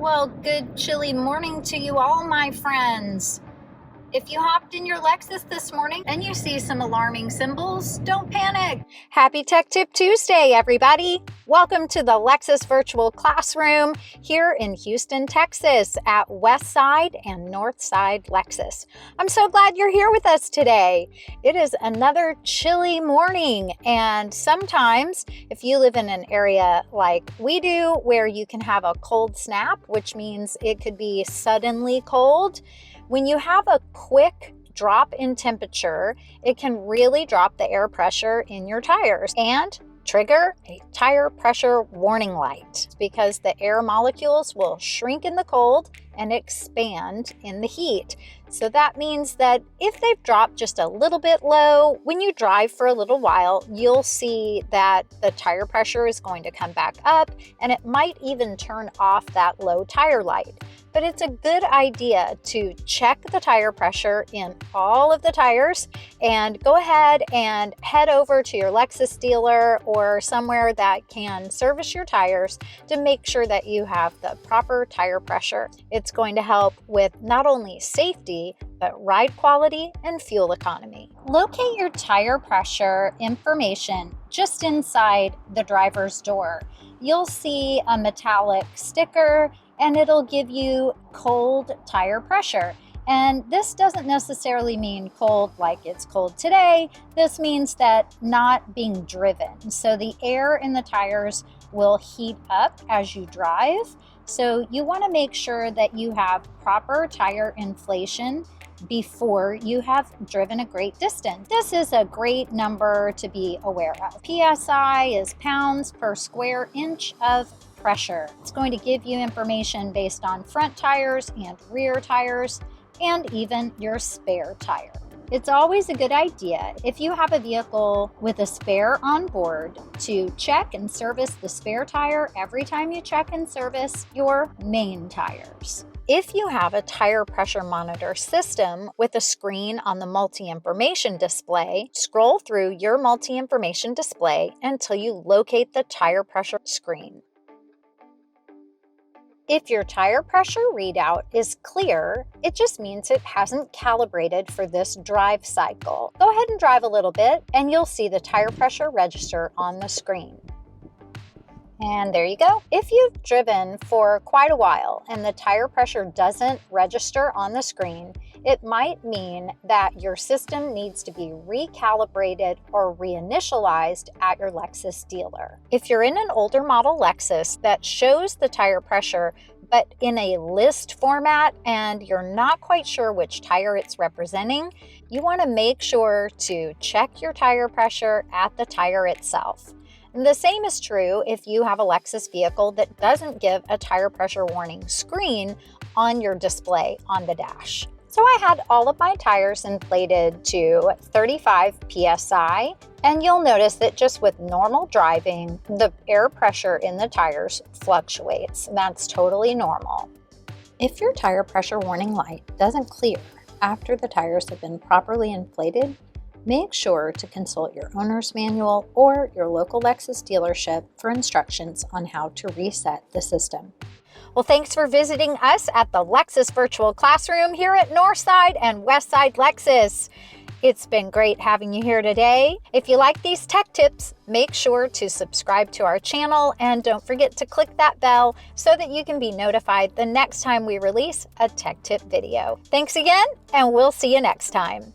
Well, good chilly morning to you all, my friends. If you hopped in your Lexus this morning and you see some alarming symbols, don't panic. Happy Tech Tip Tuesday, everybody. Welcome to the Lexus Virtual Classroom here in Houston, Texas at Westside and Northside Lexus. I'm so glad you're here with us today. It is another chilly morning, and sometimes if you live in an area like we do where you can have a cold snap, which means it could be suddenly cold, when you have a quick drop in temperature, it can really drop the air pressure in your tires and trigger a tire pressure warning light because the air molecules will shrink in the cold and expand in the heat. So that means that if they've dropped just a little bit low, when you drive for a little while, you'll see that the tire pressure is going to come back up and it might even turn off that low tire light. But it's a good idea to check the tire pressure in all of the tires and go ahead and head over to your Lexus dealer or somewhere that can service your tires to make sure that you have the proper tire pressure. It's going to help with not only safety, but ride quality and fuel economy. Locate your tire pressure information just inside the driver's door. You'll see a metallic sticker and it'll give you cold tire pressure. And this doesn't necessarily mean cold like it's cold today. This means that not being driven. So the air in the tires will heat up as you drive. So you want to make sure that you have proper tire inflation before you have driven a great distance. This is a great number to be aware of. PSI is pounds per square inch of pressure. It's going to give you information based on front tires and rear tires and even your spare tire. It's always a good idea, if you have a vehicle with a spare on board, to check and service the spare tire every time you check and service your main tires. If you have a tire pressure monitor system with a screen on the multi-information display, scroll through your multi-information display until you locate the tire pressure screen. If your tire pressure readout is clear, it just means it hasn't calibrated for this drive cycle. Go ahead and drive a little bit and you'll see the tire pressure register on the screen. And there you go. If you've driven for quite a while and the tire pressure doesn't register on the screen, it might mean that your system needs to be recalibrated or reinitialized at your Lexus dealer. If you're in an older model Lexus that shows the tire pressure but in a list format and you're not quite sure which tire it's representing, you want to make sure to check your tire pressure at the tire itself. And the same is true if you have a Lexus vehicle that doesn't give a tire pressure warning screen on your display on the dash. So I had all of my tires inflated to 35 PSI, and you'll notice that just with normal driving, the air pressure in the tires fluctuates. That's totally normal. If your tire pressure warning light doesn't clear after the tires have been properly inflated, make sure to consult your owner's manual or your local Lexus dealership for instructions on how to reset the system. Well, thanks for visiting us at the Lexus Virtual Classroom here at Northside and Westside Lexus. It's been great having you here today. If you like these tech tips, make sure to subscribe to our channel and don't forget to click that bell so that you can be notified the next time we release a tech tip video. Thanks again, and we'll see you next time.